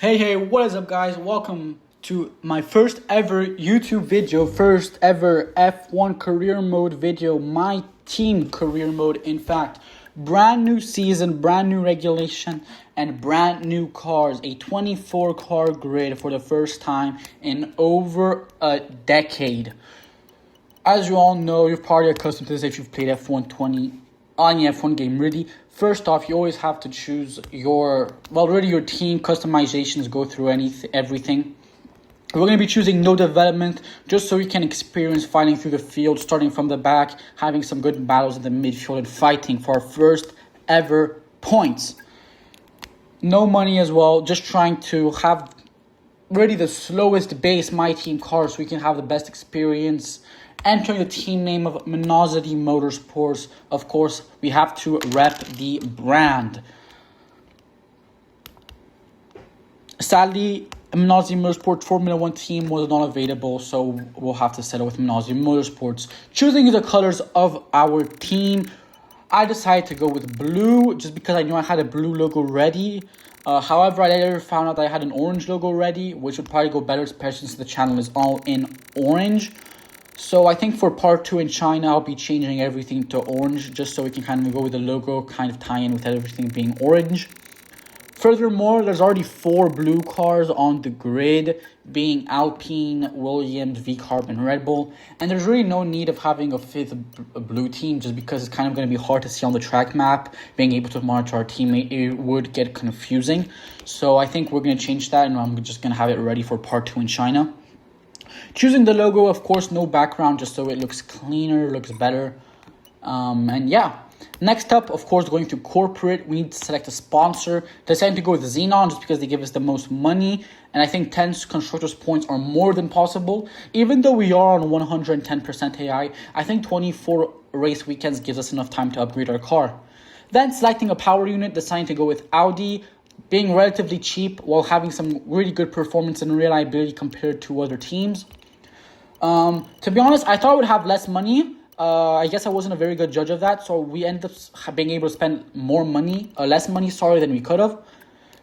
Hey, what is up, guys? Welcome to my first ever YouTube video, first ever F1 career mode video, my team career mode, in fact. Brand new season, brand new regulation, and brand new cars. A 24 car grid for the first time in over a decade. As you all know, you're probably accustomed to this if you've played F1 on the F1 game. Really, first off, you always have to choose your team customizations, go through everything. We're going to be choosing no development just so we can experience fighting through the field, starting from the back, having some good battles in the midfield, and fighting for our first ever points. No money as well, just trying to have really the slowest base my team car so we can have the best experience. Entering the team name of Audi Motorsports. Of course, we have to rep the brand. Sadly, Audi Motorsports Formula 1 team was not available, so we'll have to settle with Audi Motorsports. Choosing the colors of our team, I decided to go with blue just because I knew I had a blue logo ready. However, I later found out that I had an orange logo ready, which would probably go better, especially since the channel is all in orange. So I think for part 2 in China, I'll be changing everything to orange just so we can kind of go with the logo, kind of tie in with everything being orange. Furthermore, there's already 4 blue cars on the grid, being Alpine, Williams, V-Carb, and Red Bull. And there's really no need of having a 5th blue team just because it's kind of going to be hard to see on the track map. Being able to monitor our teammate, it would get confusing. So I think we're going to change that, and I'm just going to have it ready for part 2 in China. Choosing the logo, of course, no background, just so it looks cleaner, looks better. And yeah, next up, of course, going to corporate, we need to select a sponsor. Deciding to go with Xenon just because they give us the most money. And I think 10 constructors points are more than possible. Even though we are on 110% AI, I think 24 race weekends gives us enough time to upgrade our car. Then selecting a power unit, deciding to go with Audi, being relatively cheap while having some really good performance and reliability compared to other teams. To be honest, I thought I would have less money. I guess I wasn't a very good judge of that, so we ended up being able to spend less money, than we could have.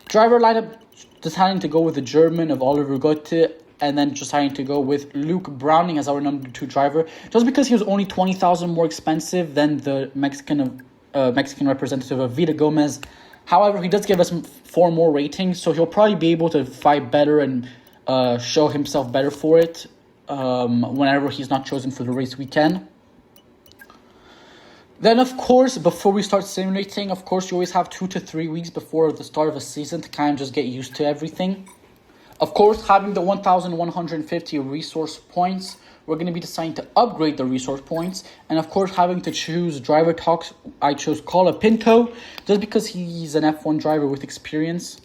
Driver lineup, deciding to go with the German of Oliver Goethe, and then deciding to go with Luke Browning as our number 2 driver, just because he was only 20,000 more expensive than the Mexican representative of Vida Gomez. However, he does give us 4 more ratings, so he'll probably be able to fight better and show himself better for it whenever he's not chosen for the race weekend. Then, of course, before we start simulating, of course, you always have 2 to 3 weeks before the start of a season to kind of just get used to everything. Of course, having the 1,150 resource points, we're going to be deciding to upgrade the resource points. And of course, having to choose driver talks, I chose Colapinto just because he's an F1 driver with experience.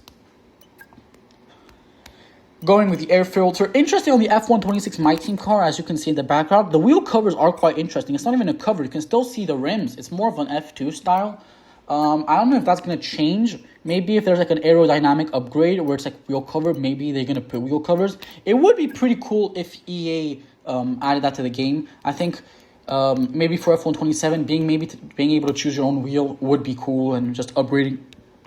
Going with the air filter. Interesting on the F126 My Team car, as you can see in the background, the wheel covers are quite interesting. It's not even a cover. You can still see the rims. It's more of an F2 style. I don't know if that's going to change. Maybe if there's like an aerodynamic upgrade where it's like wheel cover, maybe they're going to put wheel covers. It would be pretty cool if EA added that to the game. I think maybe for F127, being able to choose your own wheel would be cool, and just upgrading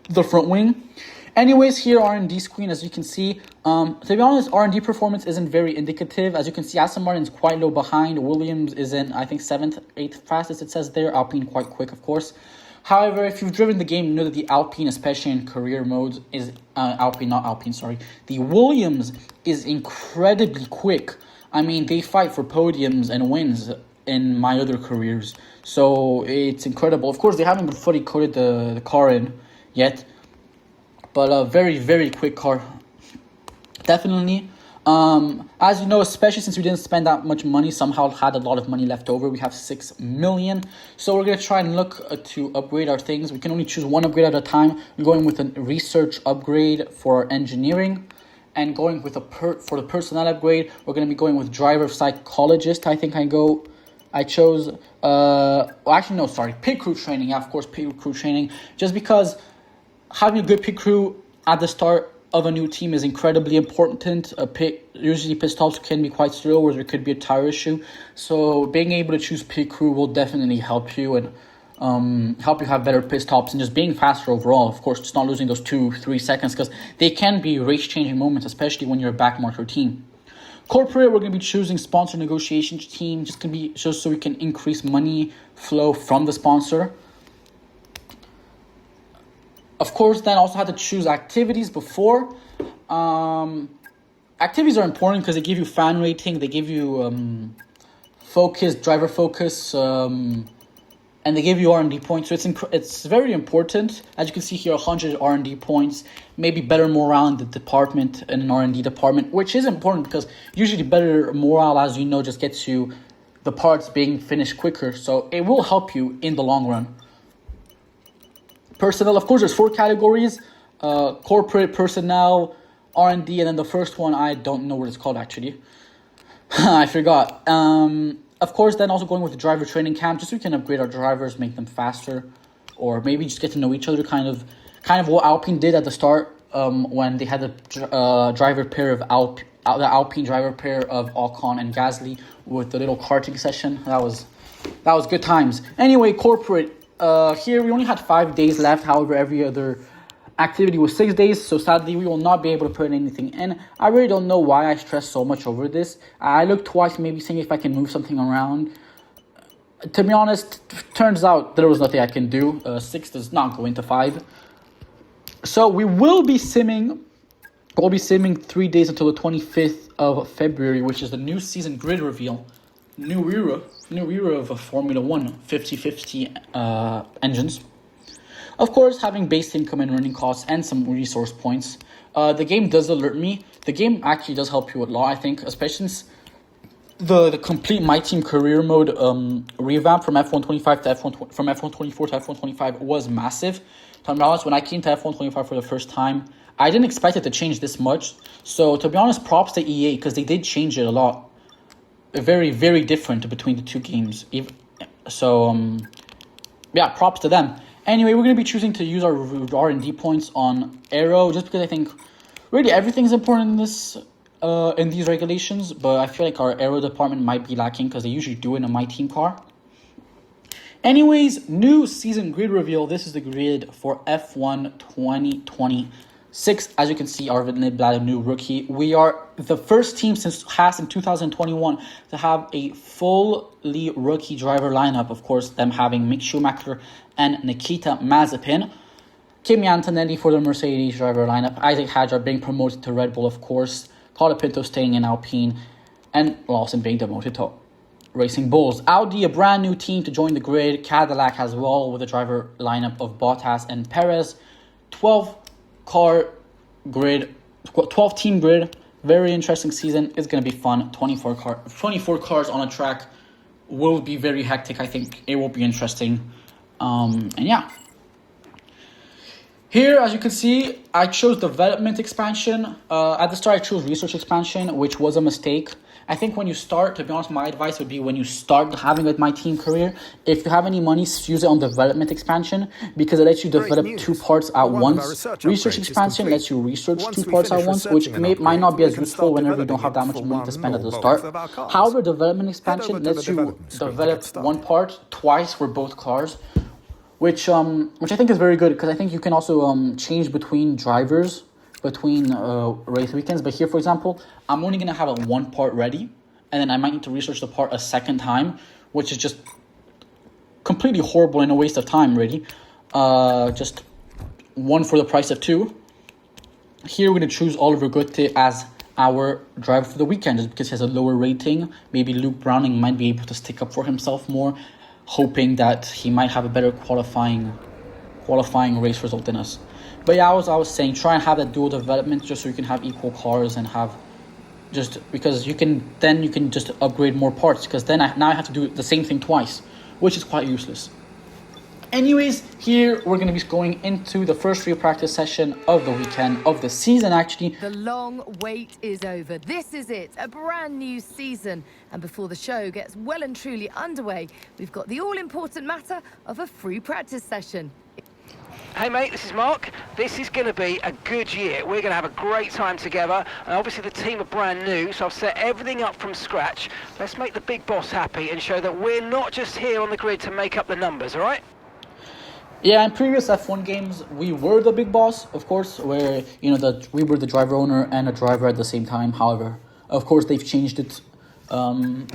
the front wing. Anyways, here R&D screen, as you can see, to be honest, R&D performance isn't very indicative. As you can see, Aston Martin is quite low behind. Williams is in, I think, 7th, 8th fastest, it says there. Alpine quite quick, of course. However, if you've driven the game, you know that the Alpine, especially in career modes, is the Williams is incredibly quick. I mean, they fight for podiums and wins in my other careers. So it's incredible. Of course, they haven't fully coded the car in yet. But a very, very quick car. Definitely. As you know, especially since we didn't spend that much money, somehow had a lot of money left over. We have 6 million. So we're going to try and look to upgrade our things. We can only choose one upgrade at a time. We're going with a research upgrade for our engineering. And going with for the personnel upgrade, we're going to be going with driver psychologist. I think I chose, pit crew training. Yeah, of course, pit crew training. Just because having a good pit crew at the start of a new team is incredibly important. Usually pit stops can be quite slow, or there could be a tire issue. So being able to choose pit crew will definitely help you and help you have better pit stops and just being faster overall. Of course, just not losing those 2-3 seconds, because they can be race-changing moments, especially when you're a backmarker team. Corporate, we're going to be choosing sponsor negotiation team, just going to be just so we can increase money flow from the sponsor. Of course, then also had to choose activities before. Activities are important because they give you fan rating, they give you focus, driver focus, and they give you R&D points. So it's very important. As you can see here, 100 R&D points, maybe better morale in the department, in an R&D department, which is important because usually better morale, as you know, just gets you the parts being finished quicker. So it will help you in the long run. Personnel, of course, there's 4 categories: corporate, personnel, R&D, and then the first one, I don't know what it's called actually. I forgot. Of course, then also going with the driver training camp, just so we can upgrade our drivers, make them faster, or maybe just get to know each other, kind of what Alpine did at the start, when they had the driver pair of the Alpine driver pair of Ocon and Gasly with the little karting session. That was good times. Anyway, corporate. Here we only had 5 days left. However, every other activity was 6 days, so sadly we will not be able to put anything in. I really don't know why I stress so much over this. I looked twice, maybe seeing if I can move something around. To be honest, turns out there was nothing I can do. 6 does not go into 5. So we will be simming. We'll be simming 3 days until the 25th of February, which is the new season grid reveal. New era of a Formula 1 50-50 engines. Of course, having base income and running costs and some resource points. The game does alert me. The game actually does help you a lot, I think, especially since the complete My Team career mode revamp from F125 to from F124 to F125 was massive. To be honest, when I came to F125 for the first time, I didn't expect it to change this much. So to be honest, props to EA, because they did change it a lot. Very, very different between the two games. So, yeah, props to them. Anyway, we're going to be choosing to use our R&D points on aero, just because I think really everything is important in this, in these regulations. But I feel like our aero department might be lacking because they usually do it in a My Team car. Anyways, new season grid reveal. This is the grid for F1 2026. As you can see, Arvid Niblat, a new rookie. We are the first team since Haas in 2021 to have a fully rookie driver lineup. Of course, them having Mick Schumacher and Nikita Mazepin. Kimi Antonelli for the Mercedes driver lineup. Isaac Hadjar being promoted to Red Bull, of course. Colapinto staying in Alpine. And Lawson being demoted to Racing Bulls. Audi, a brand new team to join the grid. Cadillac as well, with a driver lineup of Bottas and Perez. 12 team grid. Very interesting season. It's going to be fun. 24 cars on a track will be very hectic. I think it will be interesting. And yeah. Here, as you can see, I chose development expansion. At the start, I chose research expansion, which was a mistake. I think when you start, to be honest, my advice would be when you start having a My Team career, if you have any money, use it on development expansion, because it lets you develop 2 parts at once. Research expansion lets you research 2 parts at once, which might not be as useful whenever you don't have that much money to spend at the start. However, development expansion lets you develop 1 part twice for both cars, which I think is very good, because I think you can also change between drivers, between race weekends. But here, for example, I'm only going to have 1 part ready, and then I might need to research the part a second time, which is just completely horrible and a waste of time, really. Just 1 for the price of 2. Here we're going to choose Oliver Gutte as our driver for the weekend, just because he has a lower rating. Maybe Luke Browning might be able to stick up for himself more, hoping that he might have a better qualifying race result than us. But yeah, I was saying, try and have that dual development, just so you can have equal cars and have because you can just upgrade more parts, because then now I have to do the same thing twice, which is quite useless. Anyways, here we're going to be going into the first free practice session of the weekend, of the season actually. The long wait is over. This is it, a brand new season. And before the show gets well and truly underway, we've got the all-important matter of a free practice session. Hey mate, this is Mark. This is going to be a good year. We're going to have a great time together, and obviously the team are brand new, so I've set everything up from scratch. Let's make the big boss happy and show that we're not just here on the grid to make up the numbers, all right? Yeah, in previous F1 games, we were the big boss, of course, where we were the driver owner and a driver at the same time. However, of course, they've changed it.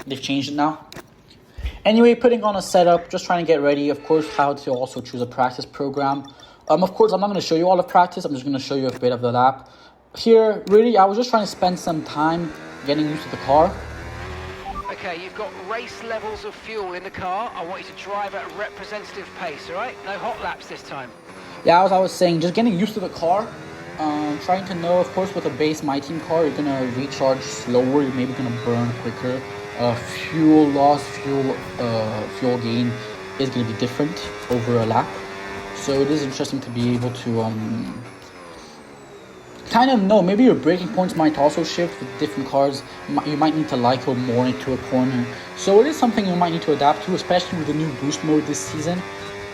They've changed it now. Anyway, putting on a setup, just trying to get ready. Of course, how to also choose a practice program. Of course, I'm not going to show you all of practice. I'm just going to show you a bit of the lap. Here, really, I was just trying to spend some time getting used to the car. Okay, you've got race levels of fuel in the car. I want you to drive at a representative pace, all right? No hot laps this time. Yeah, as I was saying, just getting used to the car. Trying to know, of course, with a base My Team car, you're going to recharge slower. You're maybe going to burn quicker. Fuel loss, fuel gain is going to be different over a lap. So it is interesting to be able to kind of know. Maybe your braking points might also shift with different cars. You might need to Lyco more into a corner. So it is something you might need to adapt to, especially with the new boost mode this season.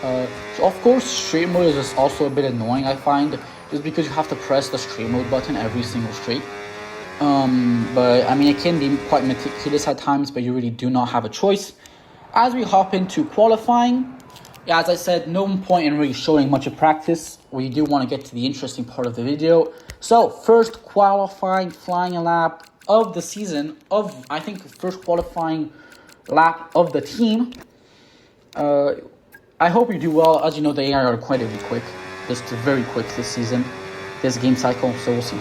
So of course, straight mode is just also a bit annoying, I find, just because you have to press the straight mode button every single straight. But I mean, it can be quite meticulous at times, but you really do not have a choice. As we hop into qualifying, yeah, as I said, no point in really showing much of practice. We do want to get to the interesting part of the video. So, first qualifying, flying a lap of the season, I think, first qualifying lap of the team. I hope you do well. As you know, the AI are incredibly quick. Just very quick this season, this game cycle, so we'll see.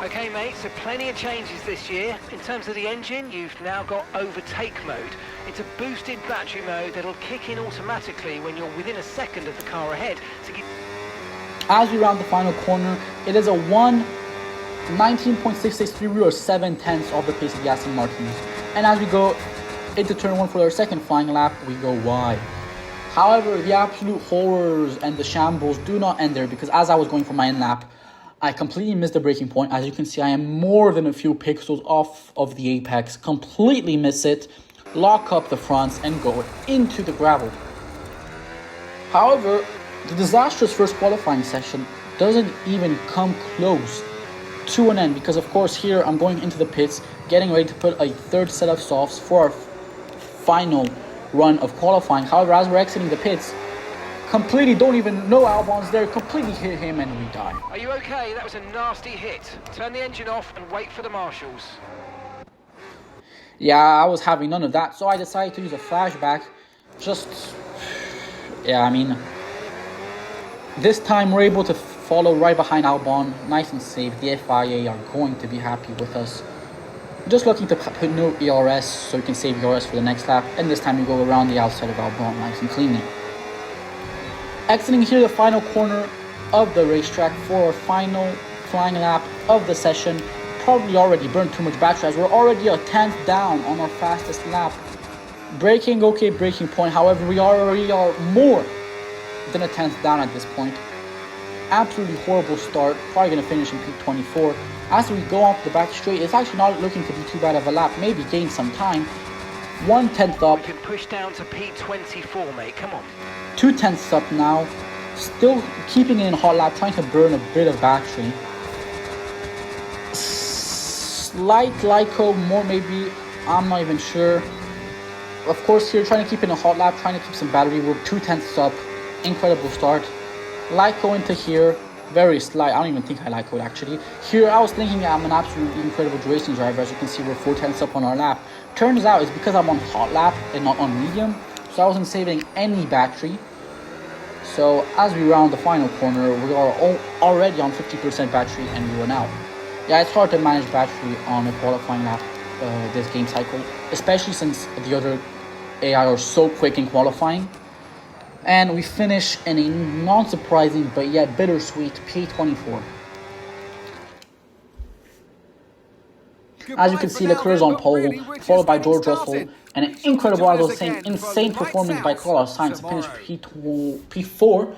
Okay, mate, so plenty of changes this year. In terms of the engine, you've now got overtake mode. It's a boosted battery mode that'll kick in automatically when you're within a second of the car ahead. As we round the final corner, it is a 19.663 or 7/10 of the pace of the Aston Martins. And as we go into turn 1 for our second flying lap, we go wide. However, the absolute horrors and the shambles do not end there, because as I was going for my end lap, I completely missed the braking point. As you can see, I am more than a few pixels off of the apex. Completely miss it, lock up the fronts, and go into the gravel. However, the disastrous first qualifying session doesn't even come close to an end, because of course here I'm going into the pits, getting ready to put a third set of softs for our final run of qualifying. However, as we're exiting the pits, completely don't even know Albon's there, completely hit him and we die. Are you okay? That was a nasty hit. Turn the engine off and wait for the marshals. Yeah, I was having none of that, so I decided to use a flashback. I mean, this time we're able to follow right behind Albon, nice and safe. The FIA are going to be happy with us. Just looking to put no ERS so we can save ERS for the next lap, and this time we go around the outside of Albon nice and cleanly. Exiting here the final corner of the racetrack for our final flying lap of the session. Probably already burned too much battery as we're already a 10th down on our fastest lap. Braking, okay, braking point. However, we already are more than a 10th down at this point. Absolutely horrible start. Probably going to finish in P24. As we go off the back straight, it's actually not looking to be too bad of a lap. Maybe gain some time. 1/10 up. You can push down to P24, mate. Come on. 2/10 up now. Still keeping it in hot lap, trying to burn a bit of battery. Slight Lyco, more maybe. I'm not even sure. Of course, here trying to keep it in a hot lap, trying to keep some battery. We're 2/10 up. Incredible start. Lyco into here. Very slight. I don't even think I Lyco'd actually. Here, I was thinking I'm an absolutely incredible racing driver. As you can see, we're 4/10 up on our lap. Turns out it's because I'm on hot lap and not on medium. So I wasn't saving any battery. So as we round the final corner, we are already on 50% battery and we run out. Yeah, it's hard to manage battery on a qualifying lap this game cycle, especially since the other AI are so quick in qualifying. And we finish in a non-surprising but yet bittersweet P24. As you can see, Leclerc is on pole, followed by George Russell, and an incredible, as I was saying, insane performance by Carlos Sainz to finish P4.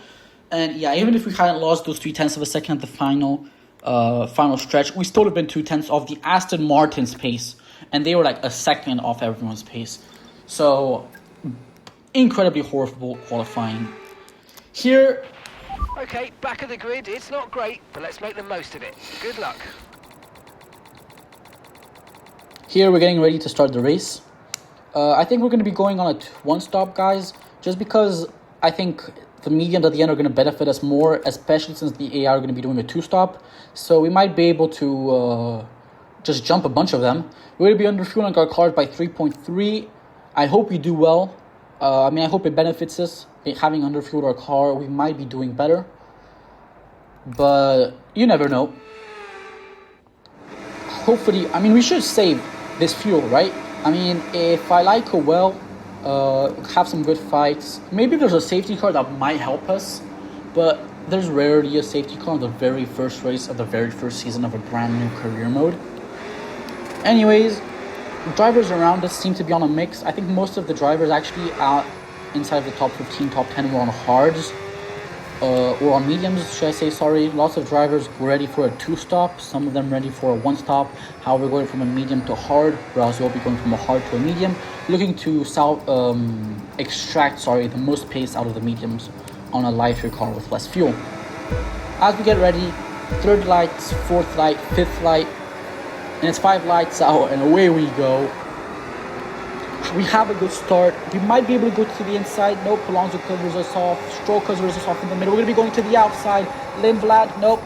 And yeah, even if we hadn't lost those 0.3 of a second at the final stretch, we still would have been 2/10 off the Aston Martin's pace, and they were like a second off everyone's pace. So incredibly horrible qualifying. Here, okay, back of the grid. It's not great, but let's make the most of it. Good luck. Here we're getting ready to start the race. I think we're going to be going on a one-stop, guys, just because I think the mediums at the end are going to benefit us more, especially since the AI are going to be doing a 2-stop. So we might be able to just jump a bunch of them. We're going to be underfueling our cars by 3.3. I hope we do well. I hope it benefits us. Having underfueled our car, we might be doing better. But you never know. Hopefully, we should save this fuel, right? If I like it well, have some good fights. Maybe there's a safety car that might help us, but there's rarely a safety car on the very first race of the very first season of a brand new career mode. Anyways, drivers around us seem to be on a mix. I think most of the drivers actually out inside of the top 15, top 10 were on hards. Or on mediums, should I say, sorry. Lots of drivers were ready for a 2-stop, some of them ready for a 1-stop. However, going from a medium to hard, whereas we'll be going from a hard to a medium, looking to extract the most pace out of the mediums on a lighter car with less fuel. As we get ready, third light, fourth light, fifth light, and it's 5 lights out, and away we go. We have a good start. We might be able to go to the inside. Nope, Alonso covers us off. Stroll covers us off in the middle. We're going to be going to the outside. Lindblad, nope.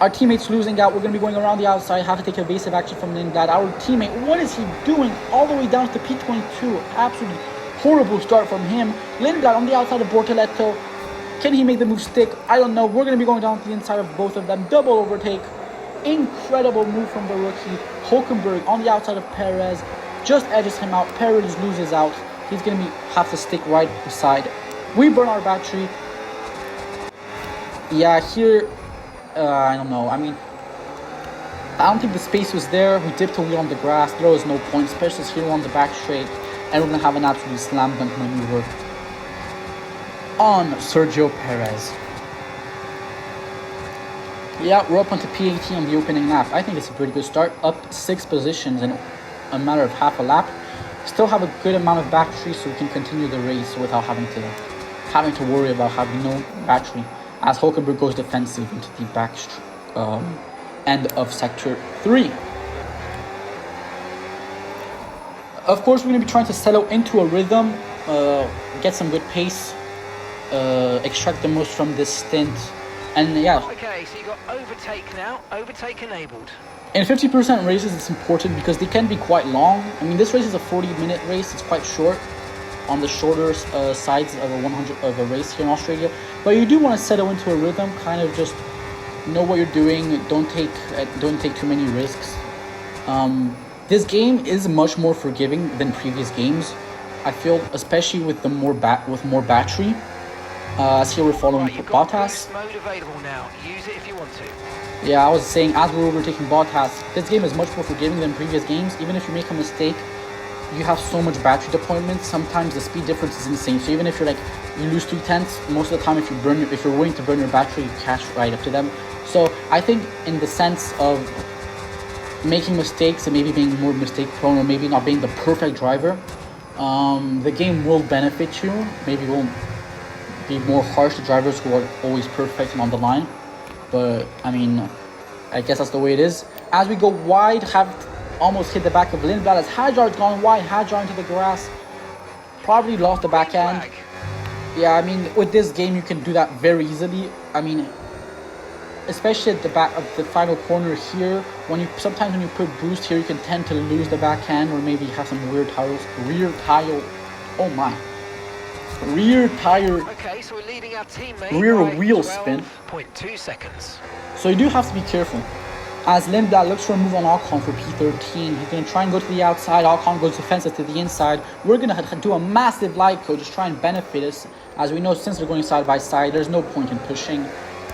Our teammate's losing out. We're going to be going around the outside. Have to take evasive action from Lindblad. Our teammate, what is he doing? All the way down to P22. Absolutely horrible start from him. Lindblad on the outside of Bortoletto. Can he make the move stick? I don't know. We're going to be going down to the inside of both of them. Double overtake. Incredible move from the rookie. Hulkenberg on the outside of Perez. Just edges him out. Perez loses out. He's going to have to stick right beside. We burn our battery. Yeah, here, I don't know. I don't think the space was there. We dipped a wheel on the grass. There was no point, especially here on the back straight. And we're going to have an absolute slam dunk maneuver on Sergio Perez. Yeah, we're up onto P18 on the opening lap. I think it's a pretty good start. Up 6 positions in a matter of half a lap. Still have a good amount of battery, so we can continue the race without having to worry about having no battery, as Hulkenberg goes defensive into the back end of sector 3. Of course, we're going to be trying to settle into a rhythm, get some good pace, extract the most from this stint, and yeah. Okay, so you got overtake now, overtake enabled. In 50% races, it's important because they can be quite long. This race is a 40-minute race. It's quite short on the shorter sides of a race here in Australia. But you do want to settle into a rhythm, kind of just know what you're doing. Don't take too many risks. This game is much more forgiving than previous games. I feel, especially with more battery. As here we're following Bottas. Boost mode available now. Use it if you want to. Yeah, I was saying, as we're overtaking Bottas, this game is much more forgiving than previous games. Even if you make a mistake, you have so much battery deployment. Sometimes the speed difference is insane. So even if you lose 3/10, most of the time if you're willing to burn your battery, you catch right up to them. So I think in the sense of making mistakes and maybe being more mistake prone or maybe not being the perfect driver, the game will benefit you. Maybe it won't be more harsh to drivers who are always perfect and on the line. But, I guess that's the way it is. As we go wide, have almost hit the back of Lindblad as Hadjar's gone wide. Hadjar into the grass. Probably lost the back end. Yeah, with this game, you can do that very easily. Especially at the back of the final corner here. Sometimes when you put boost here, you can tend to lose the back end or maybe have some rear tire. Okay, so we're leading our teammate rear by wheel spin. 12.2 seconds. So you do have to be careful. As Lindblad looks for a move on Ocon for P13, he's going to try and go to the outside. Ocon goes defensive to the inside. We're going to do a massive light code, just try and benefit us. As we know, since they're going side by side, there's no point in pushing.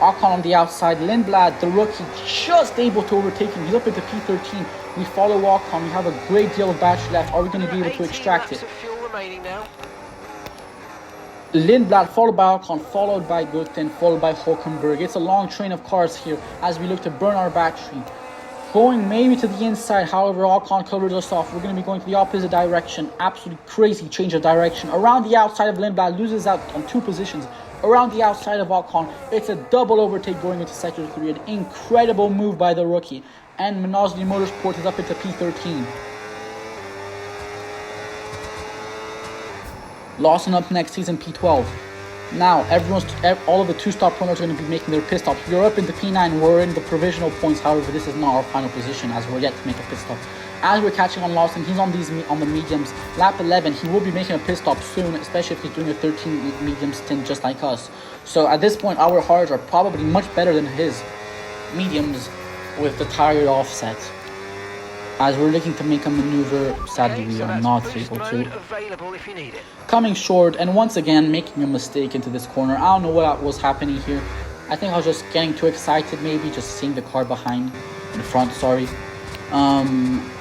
Ocon on the outside. Lindblad, the rookie, just able to overtake him. He's up into P13. We follow Ocon. We have a great deal of battery left. Are we going to be able to extract it? Lindblad followed by Ocon, followed by Gutten, followed by Hulkenberg. It's a long train of cars here as we look to burn our battery. Going maybe to the inside, however, Ocon covers us off. We're going to be going to the opposite direction. Absolutely crazy change of direction. Around the outside of Lindblad, loses out on 2 positions. Around the outside of Ocon, it's a double overtake going into sector 3. An incredible move by the rookie. And Manozzi Motorsport is up into P13. Lawson up next, he's in P12. Now, all of the two-stop runners are going to be making their pit stops. We're up into P9. We're in the provisional points. However, this is not our final position as we're yet to make a pit stop. As we're catching on Lawson, he's on the mediums. Lap 11, he will be making a pit stop soon, especially if he's doing a 13 medium stint just like us. So at this point, our hards are probably much better than his mediums with the tire offset. As we're looking to make a maneuver, sadly we are not able to. Available if you need it. Coming short and once again making a mistake into this corner. I don't know what was happening here. I think I was just getting too excited, maybe just seeing the car in front, sorry.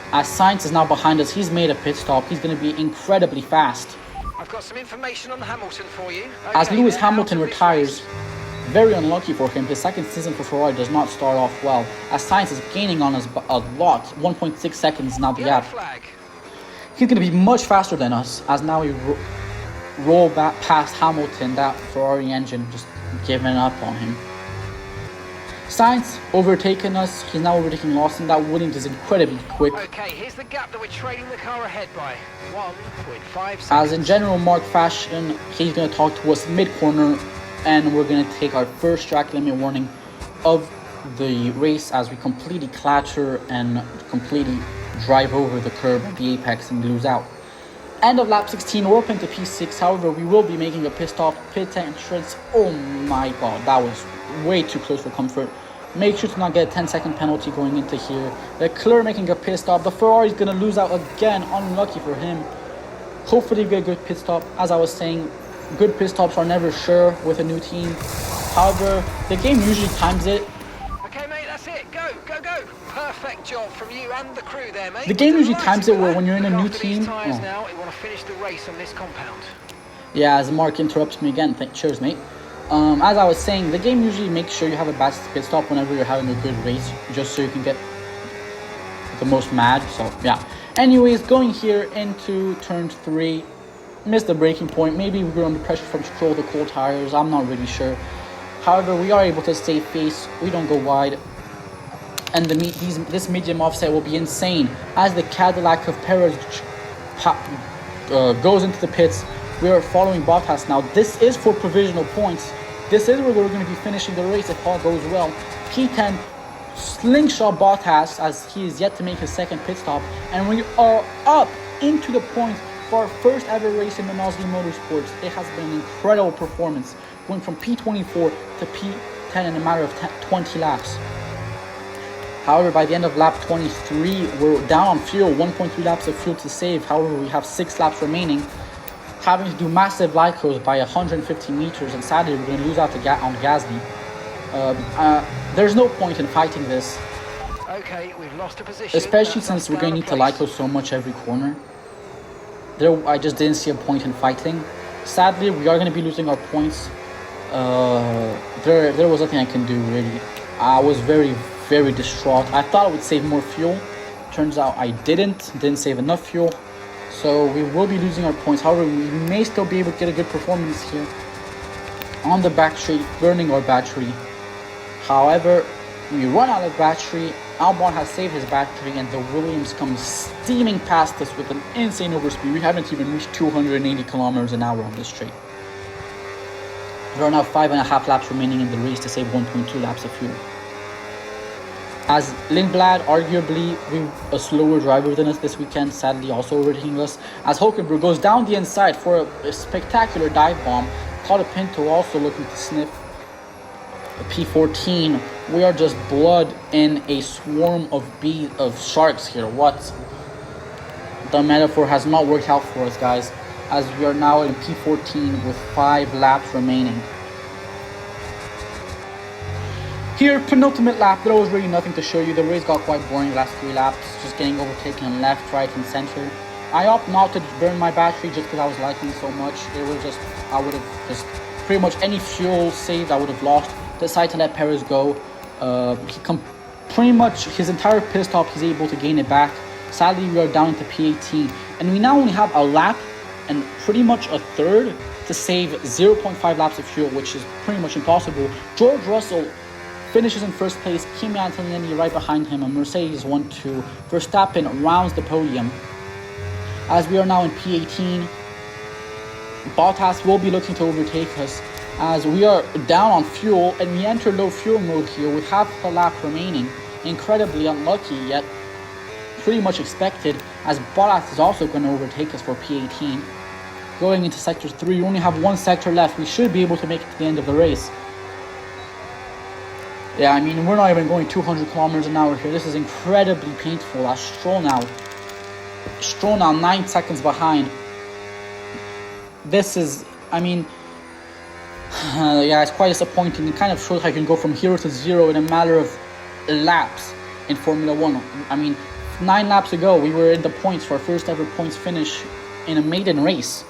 As Sainz is now behind us, he's made a pit stop. He's going to be incredibly fast. I've got some information on Hamilton for you. As Lewis Hamilton retires, very unlucky for him. His second season for Ferrari does not start off well, as Sainz is gaining on us a lot. 1.6 seconds now the gap. He's going to be much faster than us, as now we roll back past Hamilton. That Ferrari engine just giving up on him. Sainz overtaking us. He's now overtaking Lawson. That Williams is incredibly quick. Okay, here's the gap that we're trailing the car ahead by. 1.5 seconds. As in general Mark fashion, he's going to talk to us mid-corner, and we're going to take our first track limit warning of the race as we completely clatter and completely drive over the curb at the apex and lose out. End of lap 16, we're up into P6. However, we will be making a pit stop, pit entrance. Oh my god, that was way too close for comfort. Make sure to not get a 10-second penalty going into here. Leclerc making a pit stop. The Ferrari is going to lose out again. Unlucky for him. Hopefully we get a good pit stop. As I was saying, good pit stops are never sure with a new team. However, the game usually times it. Okay, mate, that's it. Go, go, go. Perfect job from you and the crew there, mate. The game usually times it where when you're in a new team. Now, we want to finish the race on this compound. Yeah, as Mark interrupts me again. Cheers, mate. As I was saying, the game usually makes sure you have a bad pit stop whenever you're having a good race, just so you can get the most mad. So yeah. Anyways, going here into turn 3, missed the braking point. Maybe we were under pressure from Stroll, the cold tires. I'm not really sure. However, we are able to save face. We don't go wide, and this medium offset will be insane as the Cadillac of Perez goes into the pits. We are following Bottas now. This is for provisional points. This is where we're going to be finishing the race if all goes well. P10 slingshot Bottas as he is yet to make his second pit stop. And we are up into the points for our first ever race in the Mosley Motorsports. It has been an incredible performance, going from P24 to P10 in a matter of 20 laps. However, by the end of lap 23, we're down on fuel, 1.3 laps of fuel to save. However, we have 6 laps remaining, having to do massive lycos by 150 meters, and sadly we're going to lose out on Gasly. There's no point in fighting this. Okay, we've lost a position. Especially since we're going to need to lyco so much every corner. I just didn't see a point in fighting. Sadly, we are going to be losing our points. There was nothing I can do really. I was very, very distraught. I thought I would save more fuel. Turns out I didn't save enough fuel. So we will be losing our points. However, we may still be able to get a good performance here on the back straight, burning our battery. However, we run out of battery. Albon has saved his battery, and the Williams comes steaming past us with an insane overspeed. We haven't even reached 280 kilometers an hour on this straight. There are now 5.5 laps remaining in the race to save 1.2 laps of fuel. As Lindblad, arguably a slower driver than us this weekend, sadly also overtaking us, as Hulkenberg goes down the inside for a spectacular dive bomb. Colapinto also looking to sniff a P14. We are just blood in a swarm of sharks here. What? The metaphor has not worked out for us, guys, as we are now in P14 with 5 laps remaining. Here, penultimate lap, there was really nothing to show you. The race got quite boring the last 3 laps, just getting overtaken left, right, and center. I opted not to burn my battery just because I was liking so much. It was just, I would have just, pretty much any fuel saved I would have lost. Decided to let Perez go. Pretty much his entire pit stop, he's able to gain it back. Sadly, we are down into P18. And we now only have a lap and pretty much a third to save 0.5 laps of fuel, which is pretty much impossible. George Russell finishes in first place, Kimi Antonelli right behind him, and Mercedes 1-2. Verstappen rounds the podium. As we are now in P18, Bottas will be looking to overtake us. as we are down on fuel and we enter low fuel mode here with half a lap remaining. Incredibly unlucky, yet pretty much expected, as Bottas is also going to overtake us for P18. Going into sector 3, we only have one sector left. We should be able to make it to the end of the race. Yeah, I mean, we're not even going 200 kilometers an hour here. This is incredibly painful. As Stroll now 9 seconds behind. This is, I mean, yeah, it's quite disappointing. It kind of shows how you can go from 0 to 0 in a matter of laps in Formula 1. I mean, 9 laps ago, we were in the points for our first ever points finish in a maiden race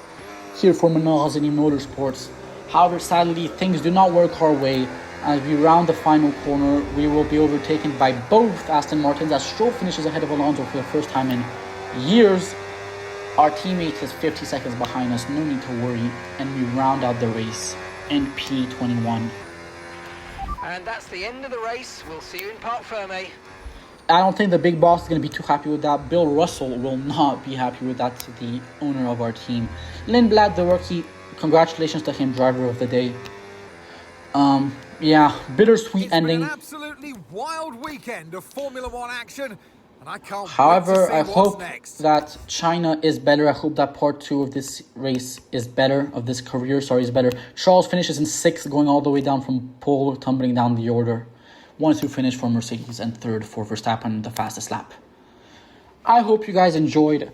here for Audi Motorsports. However, sadly, things do not work our way. As we round the final corner, we will be overtaken by both Aston Martins as Stroll finishes ahead of Alonso for the first time in years. Our teammate is 50 seconds behind us, no need to worry, and we round out the race in P21. And that's the end of the race. We'll see you in Parc Ferme. I don't think the big boss is going to be too happy with that. Bill Russell will not be happy with that, the owner of our team. Lindblad, the rookie, congratulations to him, driver of the day. Yeah, bittersweet ending. Been an absolutely wild weekend of Formula 1 action, and I can't However, wait to see I what's hope next. that China is better. I hope that part 2 of this race is better, of this career, is better. Charles finishes in 6th, going all the way down from pole, tumbling down the order. 1-2 finish for Mercedes and 3rd for Verstappen, the fastest lap. I hope you guys enjoyed.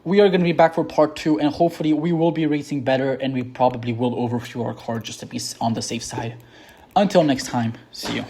We are going to be back for part 2, and hopefully we will be racing better, and we probably will overfuel our car just to be on the safe side. Until next time, see you.